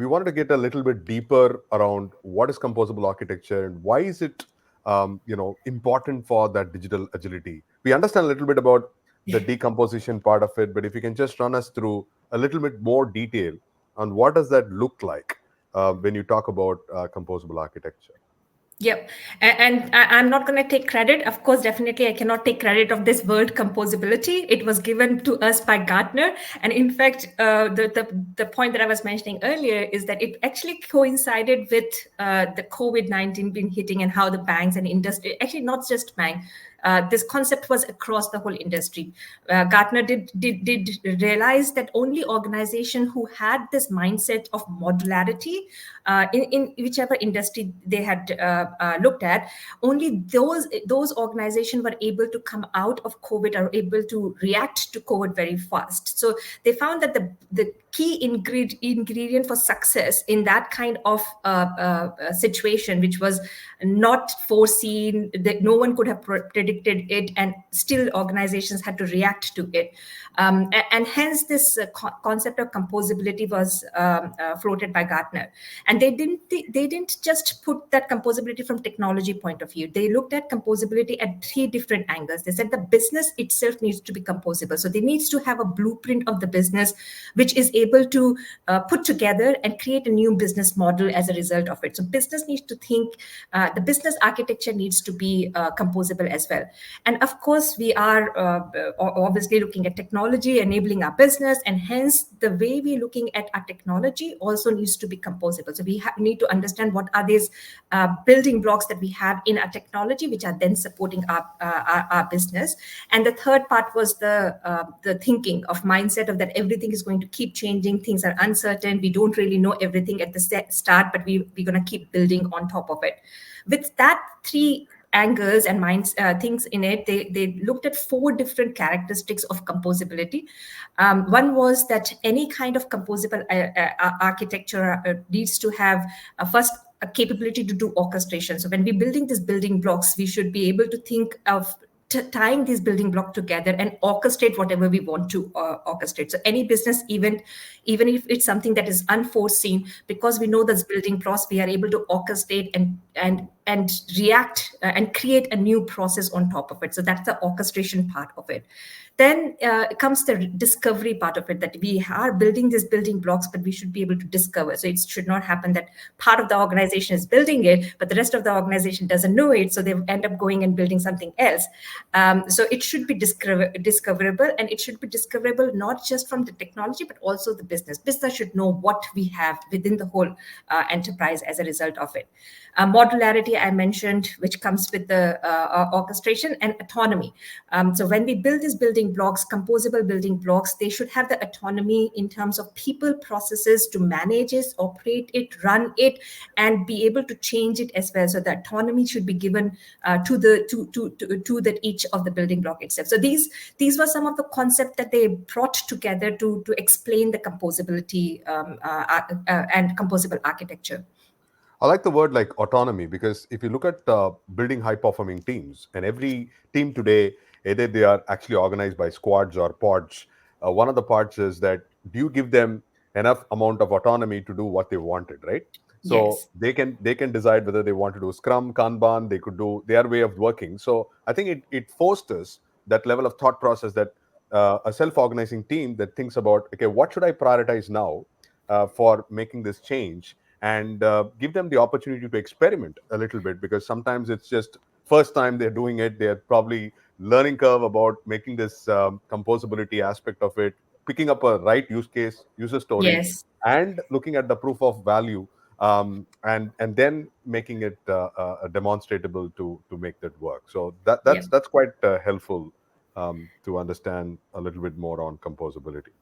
we wanted to get a little bit deeper around what is composable architecture and why is it important for that digital agility. We understand a little bit about the decomposition part of it, but if you can just run us through a little bit more detail on what does that look like when you talk about composable architecture. Yep. And I'm not going to take credit. Of course, definitely, I cannot take credit of this word composability. It was given to us by Gartner. And in fact, the point that I was mentioning earlier is that it actually coincided with the COVID-19 been hitting and how the banks and industry, actually not just bank, this concept was across the whole industry. Gartner did realize that only organization who had this mindset of modularity in whichever industry they had looked at, only those organizations were able to come out of COVID, are able to react to COVID very fast. So they found that the key ingredient for success in that kind of situation, which was not foreseen, that no one could have predicted it, and still organizations had to react to it. And hence this concept of composability was floated by Gartner. And they didn't just put that composability from technology point of view. They looked at composability at three different angles. They said the business itself needs to be composable. So they needs to have a blueprint of the business, which is able to put together and create a new business model as a result of it. So business needs to think, the business architecture needs to be composable as well. And of course, we are obviously looking at technology enabling our business, and hence the way we're looking at our technology also needs to be composable. So we need to understand what are these building blocks that we have in our technology, which are then supporting our business. And the third part was the thinking of mindset of that everything is going to keep changing. Things are uncertain. We don't really know everything at the start, but we're going to keep building on top of it. With that three angles and minds things in it, they looked at four different characteristics of composability. One was that any kind of composable architecture needs to have first a capability to do orchestration. So when we're building these building blocks, we should be able to think of tying these building blocks together and orchestrate whatever we want to orchestrate. So any business event, even if it's something that is unforeseen, because we know those building blocks, we are able to orchestrate and react and create a new process on top of it. So that's the orchestration part of it. Then comes the discovery part of it, that we are building these building blocks, but we should be able to discover. So it should not happen that part of the organization is building it, but the rest of the organization doesn't know it. So they end up going and building something else. So it should be discoverable, and it should be discoverable not just from the technology, but also the business. Business should know what we have within the whole enterprise as a result of it. Modularity, I mentioned, which comes with the orchestration, and autonomy. So when we build these building blocks, composable building blocks, they should have the autonomy in terms of people, processes to manage it, operate it, run it, and be able to change it as well. So the autonomy should be given to each of the building block itself. So these were some of the concepts that they brought together to explain the composability and composable architecture. I like the word like autonomy because if you look at building high performing teams, and every team today, either they are actually organized by squads or pods, one of the parts is that do you give them enough amount of autonomy to do what they wanted, right? So Yes. they can decide whether they want to do Scrum, Kanban, they could do their way of working. So I think it fosters that level of thought process that a self-organizing team that thinks about, okay, what should I prioritize now for making this change, and give them the opportunity to experiment a little bit, because sometimes it's just first time they're doing it, they're probably learning curve about making this composability aspect of it, picking up a right use case, user story, Yes. and looking at the proof of value, and then making it demonstratable to make that work. So Yep. that's quite helpful to understand a little bit more on composability.